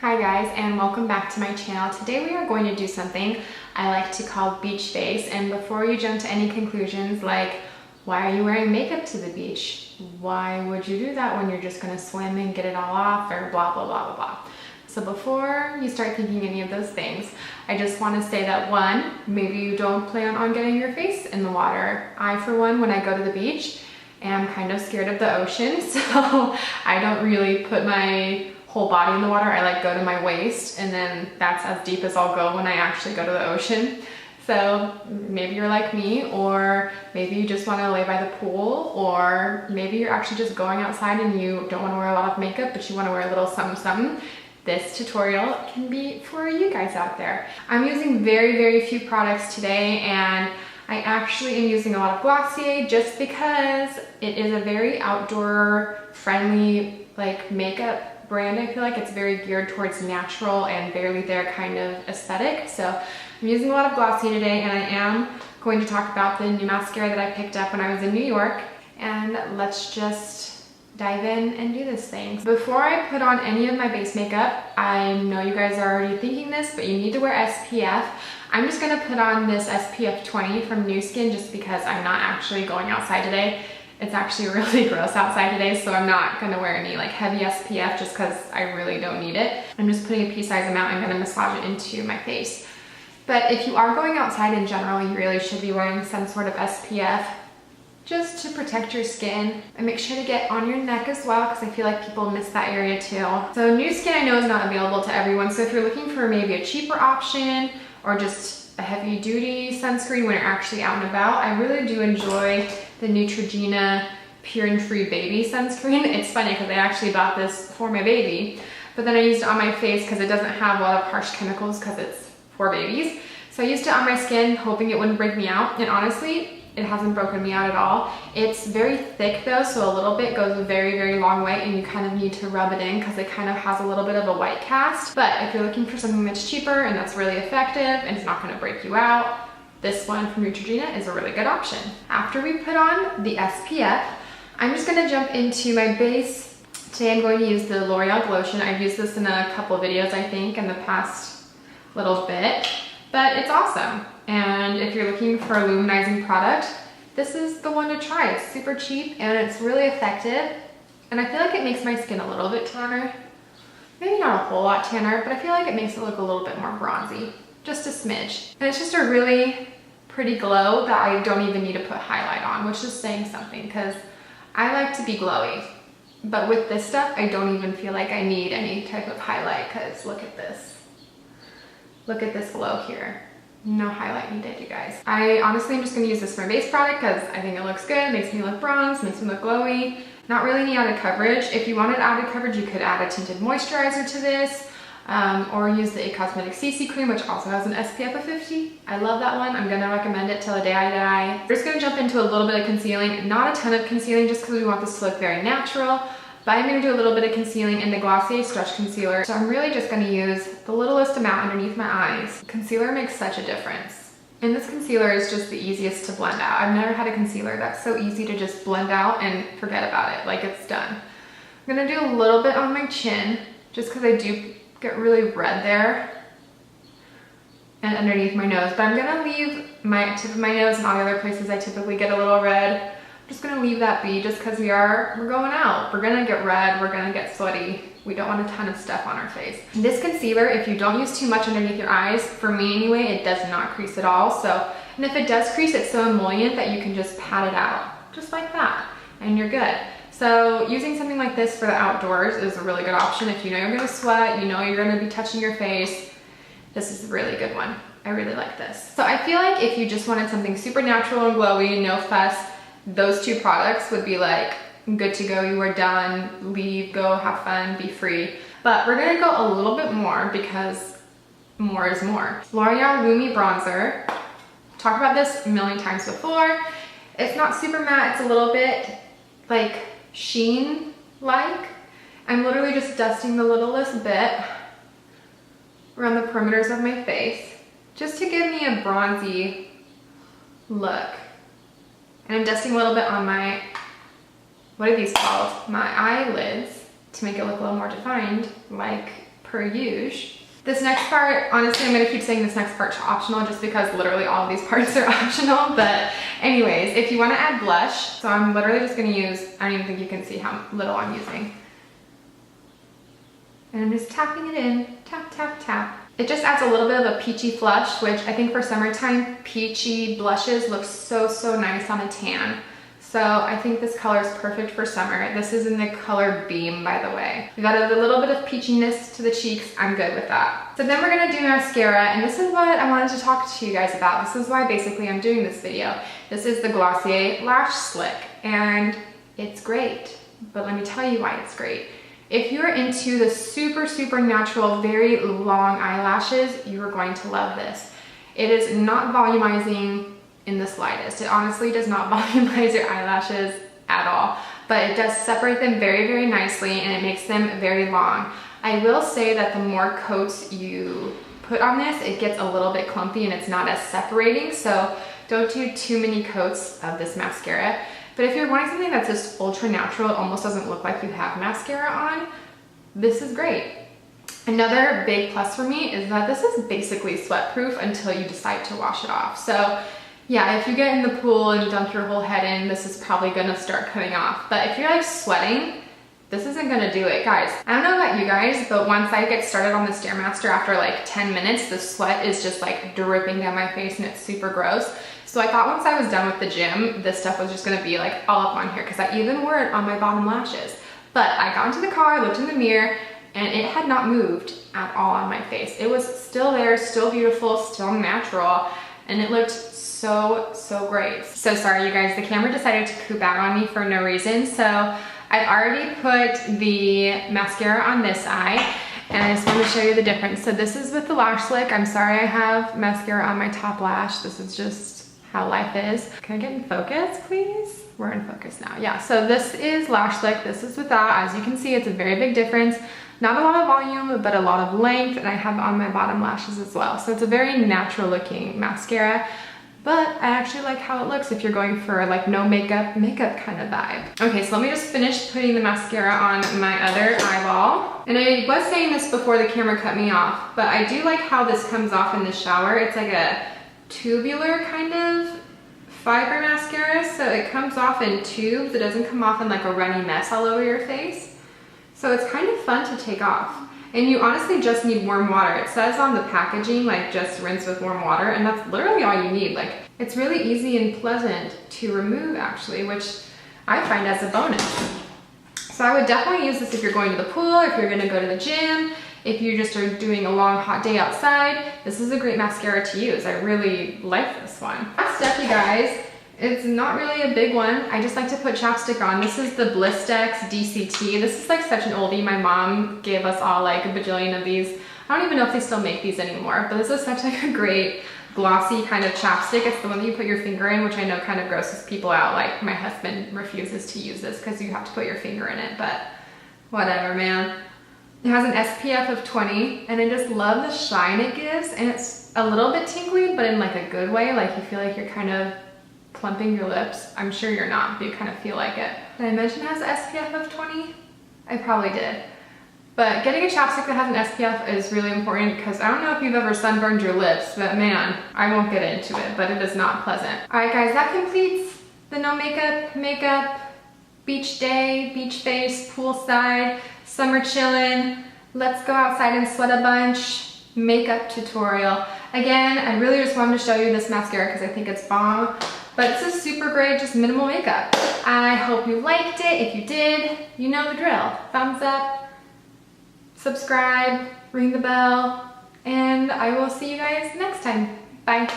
Hi guys, and welcome back to my channel. Today we are going to do something I like to call beach face. And before you jump to any conclusions like, why are you wearing makeup to the beach? Why would you do that when you're just gonna swim and get it all off, or blah, blah, blah, blah, blah. So before you start thinking any of those things, I just wanna say that one, maybe you don't plan on getting your face in the water. I, for one, when I go to the beach, am kind of scared of the ocean, so I don't really put my whole body in the water. I like go to my waist, and then that's as deep as I'll go when I actually go to the ocean. So maybe you're like me, or maybe you just want to lay by the pool, or maybe you're actually just going outside and you don't want to wear a lot of makeup, but you want to wear a little something something. This tutorial can be for you guys out there. I'm using very few products today, and I actually am using a lot of Glossier just because it is a very outdoor friendly like makeup brand. I feel like it's very geared towards natural and barely there kind of aesthetic. So I'm using a lot of Glossier today, and I am going to talk about the new mascara that I picked up when I was in New York. And let's just dive in and do this thing. Before I put on any of my base makeup, I know you guys are already thinking this, but you need to wear SPF. I'm just gonna put on this SPF 20 from Nu Skin just because I'm not actually going outside today. It's actually really gross outside today, so I'm not gonna wear any like heavy SPF just because I really don't need it. I'm just putting a pea-size amount. I'm gonna massage it into my face. But if you are going outside in general, you really should be wearing some sort of SPF just to protect your skin. And make sure to get on your neck as well, because I feel like people miss that area too. So Nu Skin I know is not available to everyone, so if you're looking for maybe a cheaper option or just a heavy duty sunscreen when you're actually out and about, I really do enjoy the Neutrogena Pure and Free Baby sunscreen. It's funny because I actually bought this for my baby, but then I used it on my face because it doesn't have a lot of harsh chemicals because it's for babies. So I used it on my skin hoping it wouldn't break me out, and honestly, it hasn't broken me out at all. It's very thick though, so a little bit goes a very long way, and you kind of need to rub it in because it kind of has a little bit of a white cast. But if you're looking for something that's cheaper and that's really effective and it's not gonna break you out, this one from Neutrogena is a really good option. After we put on the SPF, I'm just gonna jump into my base. Today I'm going to use the L'Oreal Glotion. I've used this in a couple videos, I think, in the past little bit, but it's awesome. And if you're looking for a luminizing product, this is the one to try. It's super cheap and it's really effective. And I feel like it makes my skin a little bit tanner. Maybe not a whole lot tanner, but I feel like it makes it look a little bit more bronzy. Just a smidge. And it's just a really pretty glow that I don't even need to put highlight on, which is saying something because I like to be glowy. But with this stuff, I don't even feel like I need any type of highlight because look at this. Look at this glow here. No highlight needed, you guys. I honestly am just gonna use this for my base product because I think it looks good, makes me look bronze, makes me look glowy. Not really any added coverage. If you wanted added coverage, you could add a tinted moisturizer to this, or use the IT Cosmetics CC cream, which also has an SPF of 50. I love that one. I'm gonna recommend it till the day I die. We're just gonna jump into a little bit of concealing, not a ton of concealing just because we want this to look very natural. But I'm gonna do a little bit of concealing in the Glossier Stretch Concealer. So I'm really just gonna use the littlest amount underneath my eyes. Concealer makes such a difference. And this concealer is just the easiest to blend out. I've never had a concealer that's so easy to just blend out and forget about it, like it's done. I'm gonna do a little bit on my chin, just because I do get really red there and underneath my nose. But I'm gonna leave my tip of my nose and all the other places I typically get a little red. I'm just gonna leave that be just because we're going out. We're gonna get red, we're gonna get sweaty. We don't want a ton of stuff on our face. This concealer, if you don't use too much underneath your eyes, for me anyway, it does not crease at all. So, and if it does crease, it's so emollient that you can just pat it out, just like that, and you're good. So using something like this for the outdoors is a really good option. If you know you're gonna sweat, you know you're gonna be touching your face, this is a really good one. I really like this. So I feel like if you just wanted something super natural and glowy, no fuss, those two products would be like good to go. You are done, leave, go, have fun, be free. But we're gonna go a little bit more because more is more. L'Oreal Lumi Bronzer. Talked about this a million times before. It's not super matte, it's a little bit like sheen-like. I'm literally just dusting the littlest bit around the perimeters of my face just to give me a bronzy look. And I'm dusting a little bit on my, what are these called? My eyelids to make it look a little more defined, like per usual. This next part, honestly, I'm gonna keep saying this next part's optional just because literally all of these parts are optional. But anyways, if you wanna add blush, so I'm literally just gonna use, I don't even think you can see how little I'm using. And I'm just tapping it in, tap, tap, tap. It just adds a little bit of a peachy flush, which I think for summertime, peachy blushes look so, so nice on a tan. So I think this color is perfect for summer. This is in the color Beam, by the way. We got a little bit of peachiness to the cheeks. I'm good with that. So then we're gonna do mascara, and this is what I wanted to talk to you guys about. This is why basically I'm doing this video. This is the Glossier Lash Slick, and it's great. But let me tell you why it's great. If you're into the super, super natural, very long eyelashes, you are going to love this. It is not volumizing in the slightest. It honestly does not volumize your eyelashes at all, but it does separate them very, very nicely, and it makes them very long. I will say that the more coats you put on this, it gets a little bit clumpy and it's not as separating, so don't do too many coats of this mascara. But if you're wanting something that's just ultra natural, it almost doesn't look like you have mascara on, this is great. Another big plus for me is that this is basically sweat proof until you decide to wash it off. So yeah, if you get in the pool and you dump your whole head in, this is probably gonna start coming off. But if you're like sweating, this isn't gonna do it. Guys, I don't know about you guys, but once I get started on the Stairmaster after like 10 minutes, the sweat is just like dripping down my face and it's super gross. So I thought once I was done with the gym, this stuff was just gonna be like all up on here, because I even wore it on my bottom lashes. But I got into the car, looked in the mirror, and it had not moved at all on my face. It was still there, still beautiful, still natural, and it looked so, so great. So sorry, you guys, the camera decided to poop out on me for no reason. So I've already put the mascara on this eye, and I just want to show you the difference. So this is with the Lash Slick. I'm sorry I have mascara on my top lash. This is just how life is. Can I get in focus, please? We're in focus now. Yeah, so this is Lash Slick. This is without. As you can see, it's a very big difference. Not a lot of volume, but a lot of length, and I have it on my bottom lashes as well. So it's a very natural looking mascara. But I actually like how it looks if you're going for like no makeup kind of vibe. Okay, so let me just finish putting the mascara on my other eyeball. And I was saying this before the camera cut me off, but I do like how this comes off in the shower. It's like a tubular kind of fiber mascara, so it comes off in tubes. It doesn't come off in like a runny mess all over your face. So it's kind of fun to take off. And you honestly just need warm water. It says on the packaging, like just rinse with warm water, and that's literally all you need. Like, it's really easy and pleasant to remove actually, which I find as a bonus. So I would definitely use this if you're going to the pool, if you're gonna go to the gym, if you just are doing a long hot day outside. This is a great mascara to use. I really like this one. Last step, you guys, it's not really a big one. I just like to put chapstick on. This is the Blistex DCT. This is like such an oldie. My mom gave us all like a bajillion of these. I don't even know if they still make these anymore, but this is such like a great glossy kind of chapstick. It's the one that you put your finger in, which I know kind of grosses people out. Like my husband refuses to use this because you have to put your finger in it, but whatever, man. It has an SPF of 20, and I just love the shine it gives, and it's a little bit tingly, but in like a good way. Like you feel like you're kind of plumping your lips. I'm sure you're not, but you kind of feel like it. Did I mention it has an SPF of 20? I probably did. But getting a chapstick that has an SPF is really important, because I don't know if you've ever sunburned your lips, but man, I won't get into it, but it is not pleasant. All right guys, that completes the no makeup, beach day, beach face, poolside, summer chillin', let's go outside and sweat a bunch, makeup tutorial. Again, I really just wanted to show you this mascara because I think it's bomb. But this is super great, just minimal makeup. I hope you liked it. If you did, you know the drill. Thumbs up, subscribe, ring the bell, and I will see you guys next time. Bye.